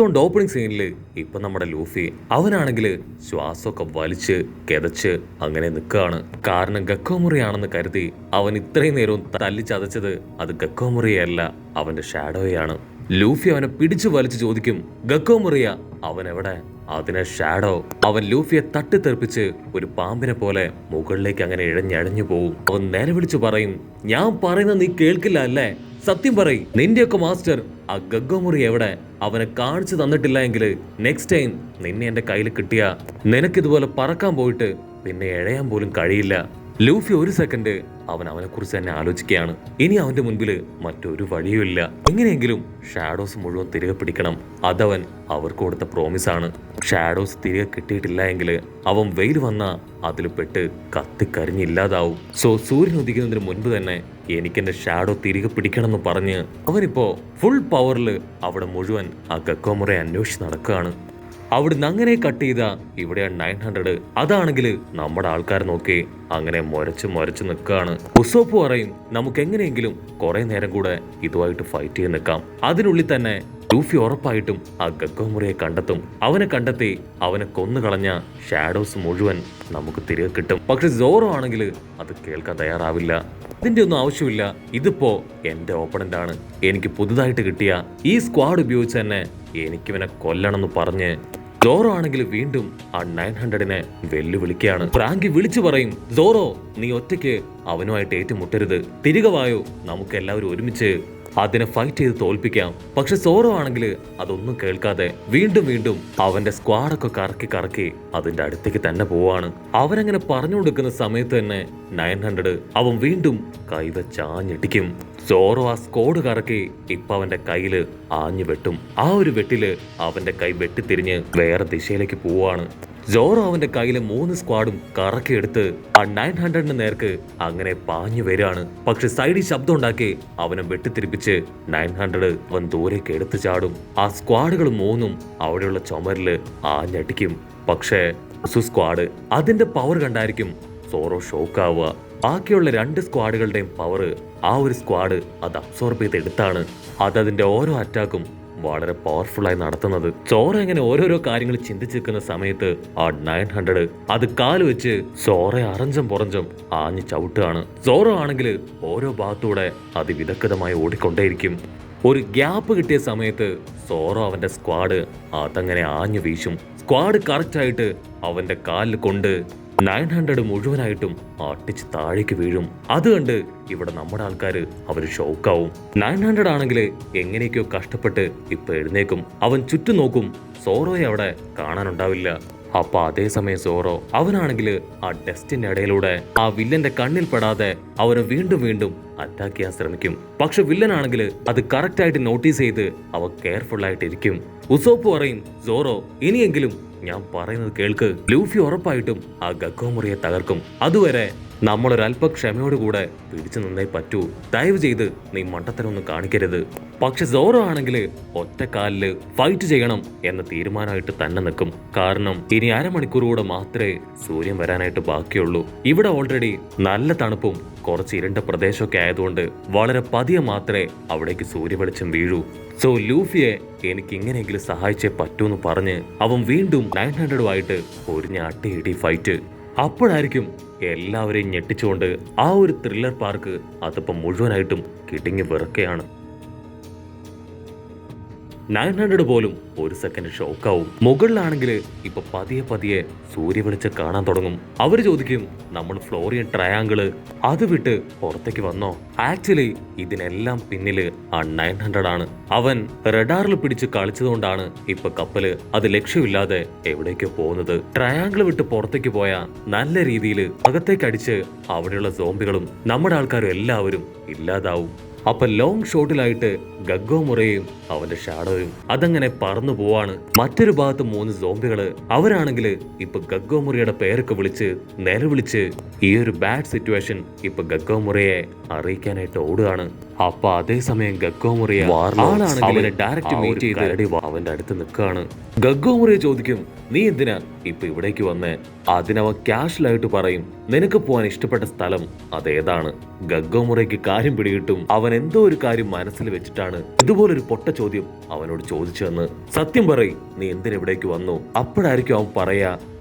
Opening സീനില് ഇപ്പൊ നമ്മുടെ Luffy അവനാണെങ്കിൽ ശ്വാസമൊക്കെ വലിച്ച് കിതച്ച് അങ്ങനെ നിൽക്കുകയാണ്. കാരണം ഗക്കോമുറിയാണെന്ന് കരുതി അവൻ ഇത്രയും നേരവും തല്ലി ചതച്ചത് അത് ഗക്കോമുറിയല്ല, അവന്റെ ഷാഡോയാണ്. ലൂഫി അവനെ പിടിച്ചു വലിച്ചു ചോദിക്കും, ഗക്കോമുറിയ അവൻ എവിടെ? അതിനെ ഷാഡോ അവൻ ലൂഫിയെ തട്ടിത്തെറിപ്പിച്ച് ഒരു പാമ്പിനെ പോലെ മുകളിലേക്ക് അങ്ങനെ ഇഴഞ്ഞഴഞ്ഞു പോവും. അവൻ നിലവിളിച്ചു പറയും, ഞാൻ പറയുന്നത് നീ കേൾക്കില്ല അല്ലേ? സത്യം പറയും, നിന്റെയൊക്കെ മാസ്റ്റർ ആ ഗഗ്ഗോമുറി എവിടെ? അവനെ കാണിച്ചു തന്നിട്ടില്ല എങ്കിൽ നെക്സ്റ്റ് ടൈം നിന്നെ എന്റെ കയ്യിൽ കിട്ടിയ നിനക്കിതുപോലെ പറക്കാൻ പോയിട്ട് പിന്നെ എഴയാൻ പോലും കഴിയില്ല. ലൂഫി ഒരു സെക്കൻഡ് അവനെ കുറിച്ച് തന്നെ ആലോചിക്കുകയാണ്. ഇനി അവന്റെ മുൻപിൽ മറ്റൊരു വഴിയുമില്ല. എങ്ങനെയെങ്കിലും ഷാഡോസ് മുഴുവൻ തിരികെ പിടിക്കണം. അതവൻ അവർക്ക് കൊടുത്ത പ്രോമിസാണ്. ഷാഡോസ് തിരികെ കിട്ടിയിട്ടില്ല എങ്കിൽ അവൻ വെയിൽ വന്ന അതിൽ പെട്ട് കത്തിക്കരിഞ്ഞില്ലാതാവും. സോ സൂര്യൻ ഉദിക്കുന്നതിന് മുൻപ് തന്നെ എനിക്കെന്റെ ഷാഡോ തിരികെ പിടിക്കണം എന്ന് പറഞ്ഞ് അവനിപ്പോ ഫുൾ പവറിൽ അവിടെ മുഴുവൻ ആ ഗക്കോമുറെ അന്വേഷിച്ച് നടക്കുകയാണ്. അവിടുന്ന് അങ്ങനെ കട്ട് ചെയ്ത ഇവിടെ 900. അതാണെങ്കിൽ നമ്മുടെ ആൾക്കാർ നോക്കി അങ്ങനെ മൊരച്ച് നിൽക്കുകയാണ്. ഉസോപ്പ് പറയും, നമുക്ക് എങ്ങനെയെങ്കിലും കുറെ നേരം കൂടെ ഇതുമായിട്ട് ഫൈറ്റ് ചെയ്ത് നിൽക്കാം. അതിനുള്ളിൽ തന്നെ ലൂഫി ഉറപ്പായിട്ടും ആ ഗക്കോമുറിയെ കണ്ടെത്തും. അവനെ കണ്ടെത്തി അവനെ കൊന്നുകളഞ്ഞ ഷാഡോസ് മുഴുവൻ നമുക്ക് തിരികെ കിട്ടും. പക്ഷെ സോറോ ആണെങ്കിൽ അത് കേൾക്കാൻ തയ്യാറാവില്ല. ഇതിന്റെ ഒന്നും ആവശ്യമില്ല, ഇതിപ്പോ എന്റെ ഓപ്പണന്റ് ആണ്. എനിക്ക് പുതുതായിട്ട് കിട്ടിയ ഈ സ്ക്വാഡ് ഉപയോഗിച്ച് തന്നെ എനിക്കിവനെ കൊല്ലണം എന്ന് പറഞ്ഞ് സോറോ ആണെങ്കിൽ വീണ്ടും ആ 900നെ വെല്ലുവിളിക്കുകയാണ്. ഫ്രാങ്കി വിളിച്ചു പറയും, സോറോ നീ ഒറ്റയ്ക്ക് അവനുമായിട്ട് ഏറ്റുമുട്ടരുത്, തിരികെ വായോ, നമുക്ക് എല്ലാവരും ഒരുമിച്ച് അതിനെ ഫൈറ്റ് ചെയ്ത് തോൽപ്പിക്കാം. പക്ഷെ സോറോ ആണെങ്കിൽ അതൊന്നും കേൾക്കാതെ വീണ്ടും അവന്റെ സ്ക്വാഡൊക്കെ കറക്കി അതിന്റെ അടുത്തേക്ക് തന്നെ പോവാണ്. അവനങ്ങനെ പറഞ്ഞു കൊടുക്കുന്ന സമയത്ത് തന്നെ 900 അവൻ വീണ്ടും കൈവച്ചാഞ്ഞിട്ടിക്കും. സോറോ ആ സ്ക്വാഡ് കറക്കി ഇപ്പൊ അവന്റെ കയ്യില് ആഞ്ഞു വെട്ടും. ആ ഒരു വെട്ടില് അവന്റെ കൈ വെട്ടിത്തിരിഞ്ഞ് വേറെ ദിശയിലേക്ക് പോവാണ്. സോറോ അവന്റെ കയ്യിലെ 3 സ്ക്വാഡും കറക്കിയെടുത്ത് ആ 900ന് നേർക്ക് അങ്ങനെ പാഞ്ഞു വരികയാണ്. പക്ഷെ സൈഡിൽ ശബ്ദം ഉണ്ടാക്കി അവനെ വെട്ടിത്തിരിപ്പിച്ച് 900 അവൻ ദൂരേക്ക് എടുത്തു ചാടും. ആ സ്ക്വാഡുകൾ 3ഉം അവിടെയുള്ള ചുമരില് ആഞ്ഞടിക്കും. പക്ഷേ സ്ക്വാഡ് അതിന്റെ പവർ കണ്ടായിരിക്കും സോറോ ഷോക്കാവുക. ബാക്കിയുള്ള 2 സ്ക്വാഡുകളുടെയും പവർ ആ ഒരു സ്ക്വാഡ് അത് അബ്സോർബ് ചെയ്തെടുത്താണ് അതിന്റെ ഓരോ അറ്റാക്കും വളരെ പവർഫുൾ ആയി നടത്തുന്നത്. സോറോ ഇങ്ങനെ ഓരോരോ കാര്യങ്ങൾ ചിന്തിച്ചു നിൽക്കുന്ന സമയത്ത് ആ 900 അത് കാല് വെച്ച് സോറയെ അറഞ്ചം പുറഞ്ചം ആഞ്ഞു ചവിട്ടുകയാണ്. സോറോ ആണെങ്കിൽ ഓരോ ഭാഗത്തൂടെ അതിവിദഗ്ധമായി ഓടിക്കൊണ്ടേയിരിക്കും. ഒരു ഗ്യാപ്പ് കിട്ടിയ സമയത്ത് സോറോ അവന്റെ സ്ക്വാഡ് അതങ്ങനെ ആഞ്ഞു വീശും. സ്ക്വാഡ് കറക്റ്റ് ആയിട്ട് അവന്റെ കാലിൽ കൊണ്ട് 900 മുഴുവനായിട്ടും അട്ടിച്ച് താഴേക്ക് വീഴും. അത് കണ്ട് ഇവിടെ നമ്മുടെ ആൾക്കാര് അവര് ഷോക്കാവും. 900 ആണെങ്കിൽ എങ്ങനെയൊക്കെയോ കഷ്ടപ്പെട്ട് ഇപ്പൊ എഴുന്നേക്കും. അവൻ ചുറ്റും നോക്കും, സോറോയെ അവിടെ കാണാനുണ്ടാവില്ല. അപ്പൊ അതേസമയം സോറോ അവനാണെങ്കിൽ ആ ഡസ്റ്റിന്റെ ഇടയിലൂടെ ആ വില്ലന്റെ കണ്ണിൽ പെടാതെ അവനെ വീണ്ടും അറ്റാക്ക് ചെയ്യാൻ ശ്രമിക്കും. പക്ഷെ വില്ലനാണെങ്കിൽ അത് കറക്റ്റ് ആയിട്ട് നോട്ടീസ് ചെയ്ത് അവ കെയർഫുൾ ആയിട്ടിരിക്കും. ഉസോപ്പ് പറയും, സോറോ ഇനിയെങ്കിലും ഞാൻ പറയുന്നത് കേൾക്ക്. ലൂഫി ഉറപ്പായിട്ടും ആ ഗക്കോമുറിയെ തകർക്കും. അതുവരെ നമ്മളൊരല്പ ക്ഷമയോടുകൂടെ പിടിച്ചു നിന്നേ പറ്റൂ. ദയവ് ചെയ്ത് നീ മണ്ടത്തരമൊന്നും കാണിക്കരുത്. പക്ഷെ സോറോ ആണെങ്കിൽ ഒറ്റക്കാലില് ഫൈറ്റ് ചെയ്യണം എന്ന തീരുമാനമായിട്ട് തന്നെ നിൽക്കും. കാരണം ഇനി അരമണിക്കൂർ കൂടെ മാത്രമേ സൂര്യൻ വരാനായിട്ട് ബാക്കിയുള്ളൂ. ഇവിടെ ഓൾറെഡി നല്ല തണുപ്പും കുറച്ച് ഇരുണ്ട പ്രദേശമൊക്കെ ആയതുകൊണ്ട് വളരെ പതിയെ മാത്രമേ അവിടേക്ക് സൂര്യവെളിച്ചം വീഴൂ. സോ ലൂഫിയെ എനിക്ക് ഇങ്ങനെയെങ്കിലും സഹായിച്ചേ പറ്റൂന്ന് പറഞ്ഞ് അവൻ വീണ്ടും 900 ഒരു അട്ടിയിടി ഫൈറ്റ്. അപ്പോഴായിരിക്കും എല്ലാവരെയും ഞെട്ടിച്ചുകൊണ്ട് ആ ഒരു ത്രില്ലർ പാർക്ക് അതിപ്പം മുഴുവനായിട്ടും കിടുങ്ങി വിറക്കുകയാണ്. 900 പോലും ഒരു സെക്കൻഡ് ഷോക്കാവും. മുകളിലാണെങ്കിൽ ഇപ്പൊ പതിയെ സൂര്യവെളിച്ചം കാണാൻ തുടങ്ങും. അവര് ചോദിക്കും, നമ്മൾ ഫ്ലോറിയൻ ട്രയാങ്കിള് അത് വിട്ട് പുറത്തേക്ക് വന്നോ? ആക്ച്വലി ഇതിനെല്ലാം പിന്നില് ആ 900 ആണ്. അവൻ റഡാറിൽ പിടിച്ച് കളിച്ചതുകൊണ്ടാണ് ഇപ്പൊ കപ്പല് അത് ലക്ഷ്യമില്ലാതെ എവിടേക്കോ പോകുന്നത്. ട്രയാങ്കിള് വിട്ട് പുറത്തേക്ക് പോയ നല്ല രീതിയിൽ അകത്തേക്ക് അടിച്ച് അവിടെയുള്ള സോംബികളും നമ്മുടെ ആൾക്കാരും എല്ലാവരും ഇല്ലാതാവും. അപ്പൊ ലോങ് ഷോട്ടിലായിട്ട് ഗഗ്ഗോമുറയും അവന്റെ ഷാഡോയും അതങ്ങനെ പറന്നു പോവാണ്. മറ്റൊരു ഭാഗത്ത് 3 സോംബികള് അവരാണെങ്കിൽ ഇപ്പൊ ഗഗ്ഗോമുറയുടെ പേരൊക്കെ വിളിച്ച് നിലവിളിച്ച് ഈ ഒരു ബാഡ് സിറ്റുവേഷൻ ഇപ്പൊ ഗഗ്ഗോമുറയെ അറിയിക്കാനായിട്ട് ഓടുകയാണ്. അപ്പൊ അതേസമയം ഗഗ്ഗോമുറയെ അവനെ ഡയറക്റ്റ് മീറ്റ് ചെയ്ത് അവന്റെ അടുത്ത് നിൽക്കുകയാണ്. ഗഗ്ഗോമുറയെ ചോദിക്കും, നീ എന്തിനാ ഇപ്പൊ ഇവിടേക്ക് വന്നേ? അതിനവൻ ക്യാഷ്വലായിട്ട് പറയും, നിനക്ക് പോവാൻ ഇഷ്ടപ്പെട്ട സ്ഥലം അതേതാണ്. ഗഗ്ഗോമുറയ്ക്ക് കാര്യം പിടികിട്ടും. അവൻ എന്തോ ഒരു കാര്യം മനസ്സിൽ വെച്ചിട്ടാണ് ഇതുപോലൊരു പൊട്ട ചോദ്യം അവനോട് ചോദിച്ചതെന്ന്. സത്യം പറയ്, നീ എന്തിനെവിടേക്ക് വന്നു? അപ്പോഴായിരിക്കും അവൻ പറയാ,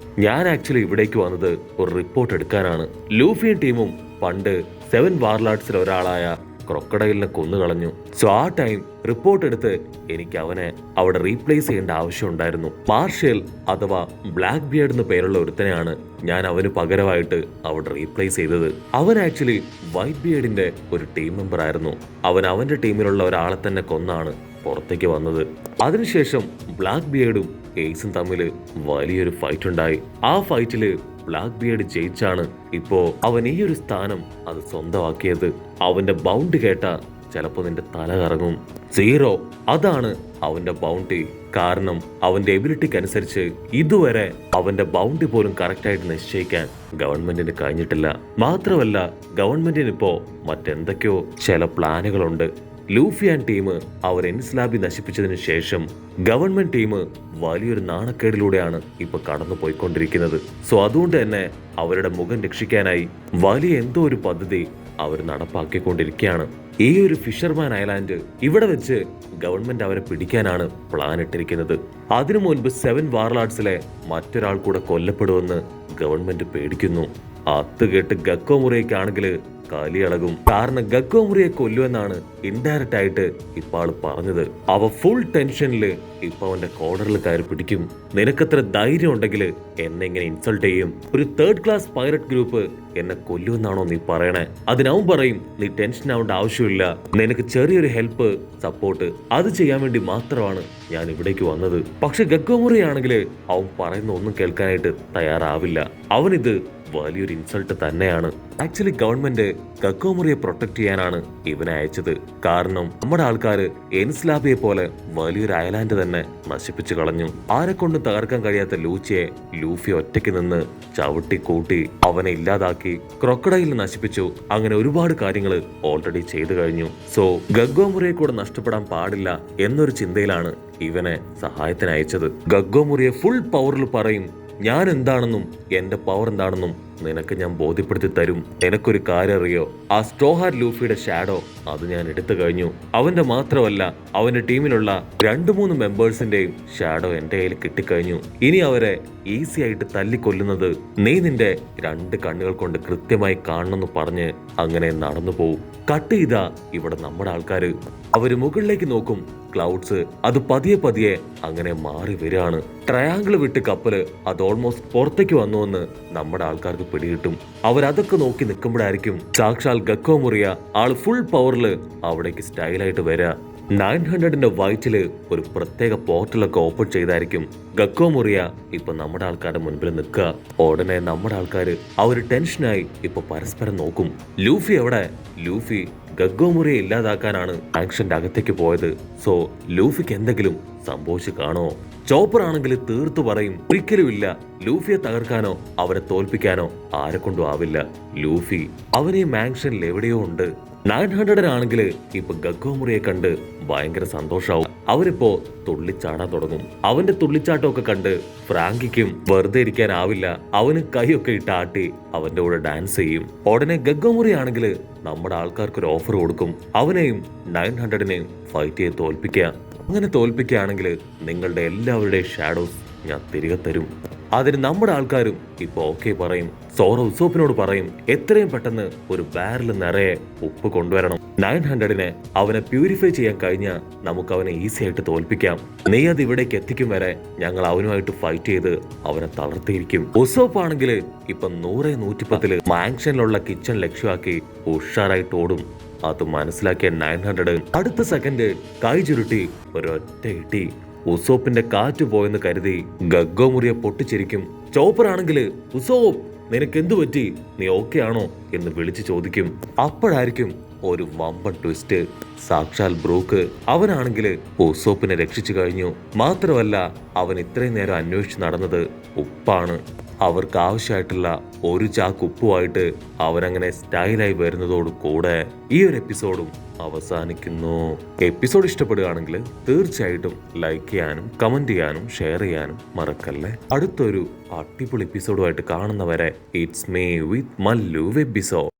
ഞാൻ ആക്ച്വലി ഇവിടേക്ക് വന്നത് ഒരു റിപ്പോർട്ട് എടുക്കാനാണ്. ലൂഫിയും ടീമും പണ്ട് 7 വാർലാഡ്സിൽ ഒരാളായ ക്രൊക്കഡൈലിനെ കൊന്നുകളഞ്ഞു. സോ ആ ടൈം റിപ്പോർട്ട് എടുത്ത് എനിക്ക് അവനെ അവിടെ റീപ്ലേസ് ചെയ്യേണ്ട ആവശ്യം ഉണ്ടായിരുന്നു. മാർഷ്യൽ അഥവാ ബ്ലാക്ക് ബിയർഡ് എന്ന് പേരുള്ള ഒരുത്തനെയാണ് ഞാൻ അവന് പകരമായിട്ട് അവിടെ റീപ്ലേസ് ചെയ്തത്. അവൻ ആക്ച്വലി വൈറ്റ് ബിയർഡിന്റെ ഒരു ടീം മെമ്പർ ആയിരുന്നു. അവന്റെ ടീമിലുള്ള ഒരാളെ തന്നെ കൊന്നാണ് പുറത്തേക്ക് വന്നത്. അതിനുശേഷം ബ്ലാക്ക് ബിയർഡും എയ്സും തമ്മിൽ വലിയൊരു ഫൈറ്റ് ഉണ്ടായി. ആ ഫൈറ്റില് ബ്ലാക്ക് ബിയർഡ് ജയിച്ചാണ് ഇപ്പോ അവൻ ഈ ഒരു സ്ഥാനം അത് സ്വന്തമാക്കിയത്. അവന്റെ ബൗണ്ട് കേട്ട ചിലപ്പോ നിന്റെ തല കറങ്ങും. 0 അതാണ് അവന്റെ ബൗണ്ടി. കാരണം അവന്റെ എബിലിറ്റിക്ക് അനുസരിച്ച് ഇതുവരെ അവന്റെ ബൗണ്ടി പോലും കറക്റ്റായിട്ട് നിശ്ചയിക്കാൻ ഗവൺമെന്റിന് കഴിഞ്ഞിട്ടില്ല. മാത്രമല്ല ഗവൺമെന്റിന് ഇപ്പോ മറ്റെന്തൊക്കെയോ ചില പ്ലാനുകളുണ്ട്. ലൂഫി ആൻഡ് ടീം അവർ എൻസ്ലാബി നശിപ്പിച്ചതിന് ശേഷം ഗവൺമെന്റ് ടീം വലിയൊരു നാണക്കേടിലൂടെയാണ് ഇപ്പൊ കടന്നു പോയിക്കൊണ്ടിരിക്കുന്നത്. സോ അതുകൊണ്ട് തന്നെ അവരുടെ മുഖം രക്ഷിക്കാനായി വലിയ എന്തോ ഒരു പദ്ധതി അവർ നടപ്പാക്കിക്കൊണ്ടിരിക്കുകയാണ്. ഈ ഒരു ഫിഷർമാൻ ഐലാൻഡ് ഇവിടെ വെച്ച് ഗവൺമെന്റ് അവരെ പിടിക്കാനാണ് പ്ലാൻ ഇട്ടിരിക്കുന്നത്. അതിനു മുൻപ് 7 വാർലാഡ്സിലെ മറ്റൊരാൾ കൂടെ കൊല്ലപ്പെടുമെന്ന് ഗവൺമെന്റ് പേടിക്കുന്നു. അത് കേട്ട് ഗക്കോ മുറിയക്കാണെങ്കിൽ കലിയളകും. കാരണം ഗക്കോ മുറിയെ കൊല്ലുമെന്നാണ് ഇൻഡയറക്റ്റ് ആയിട്ട് ഇപ്പൊ ആള് പറഞ്ഞത്. അവ ഫുൾ ടെൻഷനില് ഇപ്പൊ അവന്റെ കോർണറിൽ കയറി പിടിക്കും. നിനക്കത്ര ധൈര്യം ഉണ്ടെങ്കിൽ എന്നെ ഇങ്ങനെ ഇൻസൾട്ട് ചെയ്യും? ഒരു 3rd ക്ലാസ് പൈററ്റ് ഗ്രൂപ്പ് എന്നെ കൊല്ലുമെന്നാണോ നീ പറയണേ? അതിനവൻ പറയും, നീ ടെൻഷൻ ആവേണ്ട ആവശ്യമില്ല, നിനക്ക് ചെറിയൊരു ഹെൽപ്പ് സപ്പോർട്ട് അത് ചെയ്യാൻ വേണ്ടി മാത്രമാണ് ഞാൻ ഇവിടേക്ക് വന്നത്. പക്ഷെ ഗക്കോ മുറിയാണെങ്കിൽ അവൻ പറയുന്ന ഒന്നും കേൾക്കാനായിട്ട് തയ്യാറാവില്ല. അവനിത് വലിയൊരു ഇൻസൾട്ട് തന്നെയാണ്. ആക്ച്വലി ഗവൺമെന്റ് ഗക്കോ മുറിയെ പ്രൊട്ടക്ട് ചെയ്യാനാണ് ഇവനെ അയച്ചത്. കാരണം നമ്മുടെ ആൾക്കാര് എൻസ്ലാബിയെ പോലെ വലിയൊരു ഐലാൻഡ് തന്നെ നശിപ്പിച്ചു കളഞ്ഞു. ആരെ കൊണ്ട് തകർക്കാൻ കഴിയാത്ത ലൂച്ചിയെ ലൂഫി ഒറ്റയ്ക്ക് നിന്ന് ചവിട്ടി കൂട്ടി അവനെ ഇല്ലാതാക്കി. ക്രൊക്കഡൈൽ നശിപ്പിച്ചു. അങ്ങനെ ഒരുപാട് കാര്യങ്ങൾ ഓൾറെഡി ചെയ്തു കഴിഞ്ഞു. സോ ഗക്കോ മുറിയെ കൂടെ നഷ്ടപ്പെടാൻ പാടില്ല എന്നൊരു ചിന്തയിലാണ് ഇവനെ സഹായത്തിന് അയച്ചത്. ഗക്കോ മുറിയെ ഫുൾ പവറിൽ പറയും, ഞാൻ എന്താണെന്നും എന്റെ പവർ എന്താണെന്നും നിനക്ക് ഞാൻ ബോധ്യപ്പെടുത്തി തരും. നിനക്കൊരു കാര്യം അറിയോ? ആ സ്ട്രോഹാർ ലൂഫിയുടെ ഷാഡോ അത് ഞാൻ എടുത്തു കഴിഞ്ഞു. അവന്റെ മാത്രമല്ല അവന്റെ ടീമിലുള്ള 2-3 മെമ്പേഴ്സിന്റെയും ഷാഡോ എന്റെ കയ്യിൽ കിട്ടിക്കഴിഞ്ഞു. ഇനി അവരെ ഈസി ആയിട്ട് തല്ലിക്കൊല്ലുന്നത് നീ നിന്റെ 2 കണ്ണുകൾ കൊണ്ട് കൃത്യമായി കാണണമെന്ന് പറഞ്ഞ് അങ്ങനെ നടന്നു പോവും. കട്ട് ചെയ്താ ഇവിടെ നമ്മുടെ ആൾക്കാര് അവര് മുകളിലേക്ക് നോക്കും. ക്ലൗഡ്സ് അത് പതിയെ പതിയെ അങ്ങനെ മാറി വരികയാണ്. ട്രയാങ്കിൾ വിട്ട് കപ്പല് അത് ഓൾമോസ്റ്റ് പുറത്തേക്ക് വന്നുവെന്ന് നമ്മുടെ ആൾക്കാർക്ക് പിടികിട്ടും. അവരതൊക്കെ നോക്കി നിൽക്കുമ്പോഴായിരിക്കും സാക്ഷാൽ ഗക്കോ മുറിയ ആള് ഫുൾ പവറിൽ അവിടേക്ക് സ്റ്റൈലായിട്ട് വരിക. 900ന്റെ വൈറ്റില് ഒരു പ്രത്യേക പോർട്ടലൊക്കെ ഓപ്പൺ ചെയ്തായിരിക്കും ഗക്കോ മുറിയ ഇപ്പൊ നമ്മുടെ ആൾക്കാരുടെ മുൻപിൽ നിൽക്കുക. ഉടനെ നമ്മുടെ ആൾക്കാര് അവര് ടെൻഷനായി ഇപ്പൊ പരസ്പരം നോക്കും. ലൂഫി എവിടെ? ലൂഫി ഗക്കോ മുറിയെ ഇല്ലാതാക്കാനാണ് ആക്ഷന്റെ അകത്തേക്ക് പോയത്. സോ ലൂഫിക്ക് എന്തെങ്കിലും സംഭവിച്ചു കാണോ? ചോപ്പർ ആണെങ്കിൽ തീർത്തു പറയും, ഒരിക്കലും ഇല്ല, ലൂഫിയെ തകർക്കാനോ അവരെ തോൽപ്പിക്കാനോ ആരെ കൊണ്ടും ആവില്ല. ലൂഫി അവനെ മാൻഷനിൽ എവിടെയോ ഉണ്ട്. 900 ഇപ്പൊ ഗക്കോ മുറിയെ കണ്ട് ഭയങ്കര സന്തോഷാവും. അവരിപ്പോ തുള്ളിച്ചാടാൻ തുടങ്ങും. അവന്റെ തുള്ളിച്ചാട്ടമൊക്കെ കണ്ട് ഫ്രാങ്കിക്കും വെറുതെ ഇരിക്കാനാവില്ല. അവന് കൈയൊക്കെ ഇട്ട് ആട്ടി അവന്റെ കൂടെ ഡാൻസ് ചെയ്യും. ഉടനെ ഗക്കോ മുറിയാണെങ്കിൽ നമ്മുടെ ആൾക്കാർക്ക് ഒരു ഓഫർ കൊടുക്കും. അവനെയും 900നെയും ഫൈറ്റ് ചെയ്ത് തോൽപ്പിക്കുക. അങ്ങനെ തോൽപ്പിക്കുകയാണെങ്കിൽ നിങ്ങളുടെ എല്ലാവരുടെയും ഷാഡോസ് ഞാൻ തിരികെ തരും. അതിന് നമ്മുടെ ആൾക്കാരും ഇപ്പൊ ഓക്കെ പറയും. സോറ ഉസോപ്പിനോട് പറയും, എത്രയും പെട്ടെന്ന് ഒരു ബാരൽ നിറയെ ഉപ്പ് കൊണ്ടുവരണം. 900നെ അവനെ പ്യൂരിഫൈ ചെയ്യാൻ കഴിഞ്ഞാൽ നമുക്ക് അവനെ ഈസി ആയിട്ട് തോൽപ്പിക്കാം. നീ അത് ഇവിടേക്ക് എത്തിക്കും വരെ ഞങ്ങൾ അവനുമായിട്ട് ഫൈറ്റ് ചെയ്ത് അവനെ തളർത്തിയിരിക്കും. ഉസോപ്പ് ആണെങ്കിൽ ഇപ്പൊ 100-110 മാൻഷനിലുള്ള കിച്ചൺ ലക്ഷ്യമാക്കി ഉഷാറായിട്ട് ഓടും. അത് മനസ്സിലാക്കിയ 900 അടുത്ത സെക്കൻഡ് കൈ ചുരുട്ടി ഒരൊറ്റ ഇട്ടി. ഉസോപ്പിന്റെ കാറ്റ് പോയെന്ന് കരുതി ഗക്കോ മുറിയെ പൊട്ടിച്ചിരിക്കും. ചോപ്പർ ആണെങ്കിൽ, ഉസോപ്പ് നിനക്ക് എന്തു പറ്റി, നീ ഓക്കെ ആണോ എന്ന് വിളിച്ചു ചോദിക്കും. അപ്പോഴായിരിക്കും ഒരു വമ്പൻ ട്വിസ്റ്റ്. സാക്ഷാൽ ബ്രൂക്ക് അവനാണെങ്കിൽ ഉസോപ്പിനെ രക്ഷിച്ചു കഴിഞ്ഞു. മാത്രമല്ല അവൻ ഇത്രയും നേരം അന്വേഷിച്ച് നടന്നത് ഉപ്പാണ്. അവർക്ക് ആവശ്യമായിട്ടുള്ള ഒരു ചാക്ക് ഉപ്പുമായിട്ട് അവനങ്ങനെ സ്റ്റൈലായി വരുന്നതോട് കൂടെ ഈ ഒരു എപ്പിസോഡും അവസാനിക്കുന്നു. എപ്പിസോഡ് ഇഷ്ടപ്പെടുകയാണെങ്കിൽ തീർച്ചയായിട്ടും ലൈക്ക് ചെയ്യാനും കമന്റ് ചെയ്യാനും ഷെയർ ചെയ്യാനും മറക്കല്ലേ. അടുത്തൊരു അടിപൊളി എപ്പിസോഡുമായിട്ട് കാണുന്നവരെ ഇറ്റ്സ് മീ വിത്ത് മല്ലു വെബിസോഡ്.